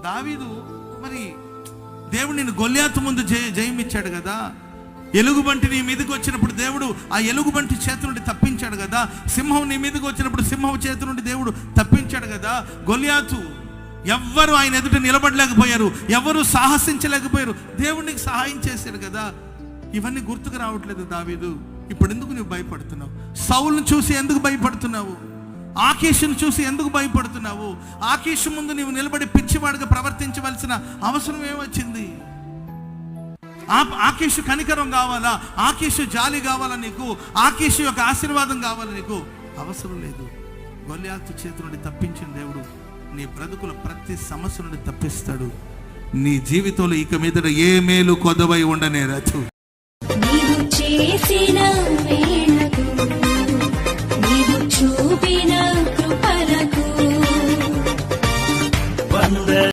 దావీదు మరి దేవుడు నిన్ను గొల్యాతు ముందు జయమిచ్చాడు కదా. ఎలుగుబంటి నీ మీదకి వచ్చినప్పుడు దేవుడు ఆ ఎలుగుబంటి చేతి నుండి తప్పించాడు కదా. సింహం నీ మీదకి వచ్చినప్పుడు సింహం చేతి నుండి దేవుడు తప్పించాడు కదా. గొల్యాతు ఎవ్వరు ఆయన ఎదుట నిలబడలేకపోయారు, ఎవరు సాహసించలేకపోయారు. దేవుడు నీకు సహాయం చేశాడు కదా. ఇవన్నీ గుర్తుకు రావట్లేదు దావీదు. ఇప్పుడు ఎందుకు నువ్వు భయపడుతున్నావు? సౌలును చూసి ఎందుకు భయపడుతున్నావు? ఆకీషును చూసి ఎందుకు భయపడుతున్నావు? ఆకీషు ముందు నీవు నిలబడి పిచ్చివాడిగా ప్రవర్తించవలసిన అవసరం ఏమొచ్చింది? ఆకీషు కనికరం కావాలా? ఆకీషు జాలి కావాలా నీకు? ఆకీషు యొక్క ఆశీర్వాదం కావాలా నీకు? అవసరం లేదు. గొల్యాతు చేతి నుండి తప్పించిన దేవుడు నీ బ్రతుకుల ప్రతి సమస్య నుండి తప్పిస్తాడు. నీ జీవితంలో ఇక మీదట ఏ మేలు కొదవై ఉండనేరదు. నీవు చేసిన మేలకు నీవు చూపిన